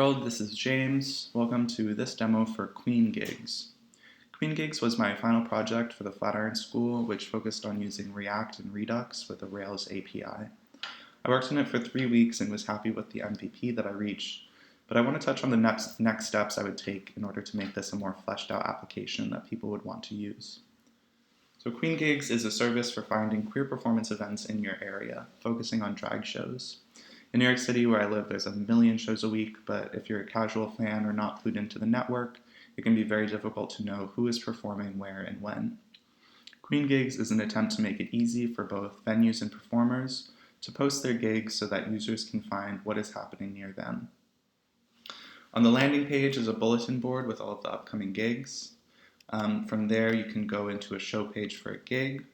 World, this is James. Welcome to this demo for Queen Gigs. Queen Gigs was my final project for the Flatiron School, which focused on using React and Redux with a Rails API. I worked on it for 3 weeks and was happy with the MVP that I reached, but I want to touch on the next steps I would take in order to make this a more fleshed out application that people would want to use. So Queen Gigs is a service for finding queer performance events in your area, focusing on drag shows. In New York City, where I live, there's a million shows a week, but if you're a casual fan or not clued into the network, it can be very difficult to know who is performing where and when. Queen Gigs is an attempt to make it easy for both venues and performers to post their gigs so that users can find what is happening near them. On the landing page is a bulletin board with all of the upcoming gigs. From there, you can go into a show page for a gig,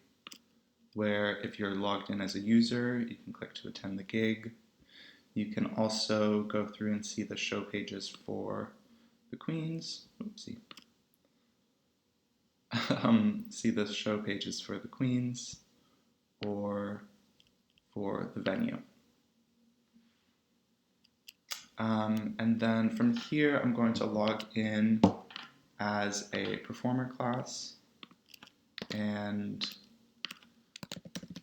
where if you're logged in as a user, you can click to attend the gig. You can also go through and see the show pages for the queens. Oopsie. See the show pages for the queens or for the venue. And then from here, I'm going to log in as a performer class and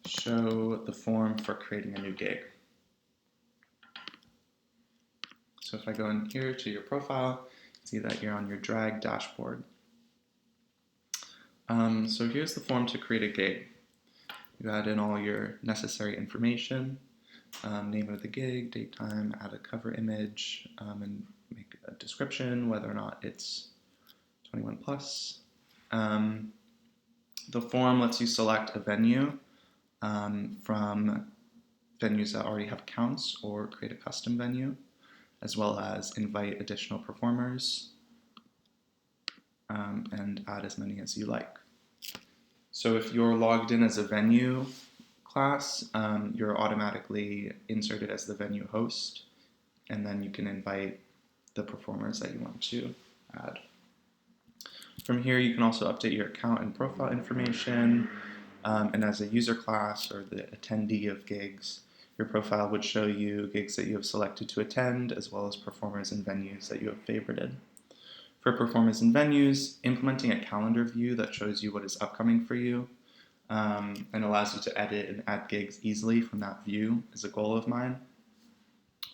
show the form for creating a new gig. So if I go in here to your profile, see that you're on your drag dashboard. So here's the form to create a gig. You add in all your necessary information, name of the gig, date, time, add a cover image, and make a description, whether or not it's 21 plus. The form lets you select a venue from venues that already have accounts or create a custom venue, as well as invite additional performers and add as many as you like. So if you're logged in as a venue class, you're automatically inserted as the venue host, and then you can invite the performers that you want to add. From here, you can also update your account and profile information, and as a user class or the attendee of gigs, your profile would show you gigs that you have selected to attend, as well as performers and venues that you have favorited. For performers and venues, implementing a calendar view that shows you what is upcoming for you and allows you to edit and add gigs easily from that view is a goal of mine.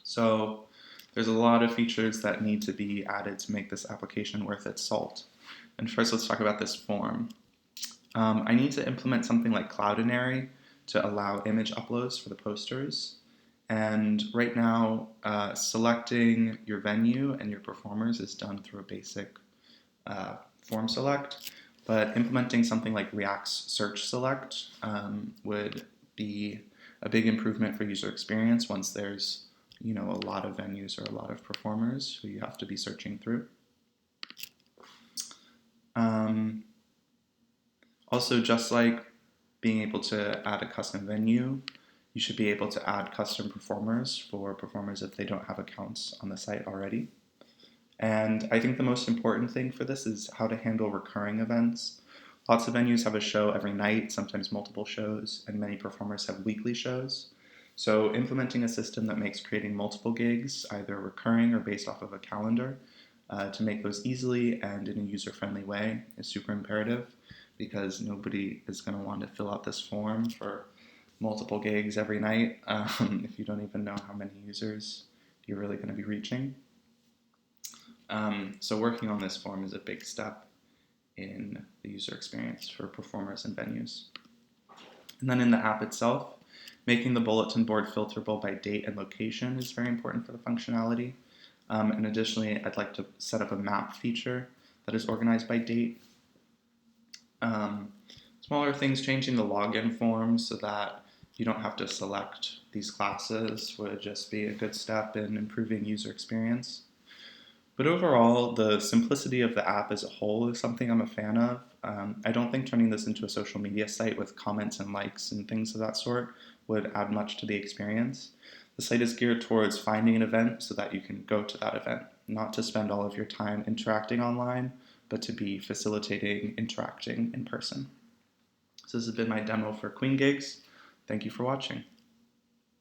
So there's a lot of features that need to be added to make this application worth its salt. And first, let's talk about this form. I need to implement something like Cloudinary to allow image uploads for the posters. And right now, selecting your venue and your performers is done through a basic form select, but implementing something like React's search select would be a big improvement for user experience once there's a lot of venues or a lot of performers who you have to be searching through. Also, just like being able to add a custom venue, you should be able to add custom performers for performers if they don't have accounts on the site already. And I think the most important thing for this is how to handle recurring events. Lots of venues have a show every night, sometimes multiple shows, and many performers have weekly shows. So implementing a system that makes creating multiple gigs either recurring or based off of a calendar to make those easily and in a user-friendly way is super imperative, because nobody is going to want to fill out this form for multiple gigs every night if you don't even know how many users you're really going to be reaching. So working on this form is a big step in the user experience for performers and venues. And then in the app itself, making the bulletin board filterable by date and location is very important for the functionality. And additionally, I'd like to set up a map feature that is organized by date. Smaller things, changing the login form so that you don't have to select these classes would just be a good step in improving user experience. But overall, the simplicity of the app as a whole is something I'm a fan of. I don't think turning this into a social media site with comments and likes and things of that sort would add much to the experience. The site is geared towards finding an event so that you can go to that event, not to spend all of your time interacting online, but to be facilitating interacting in person. So this has been my demo for Queen Gigs. Thank you for watching.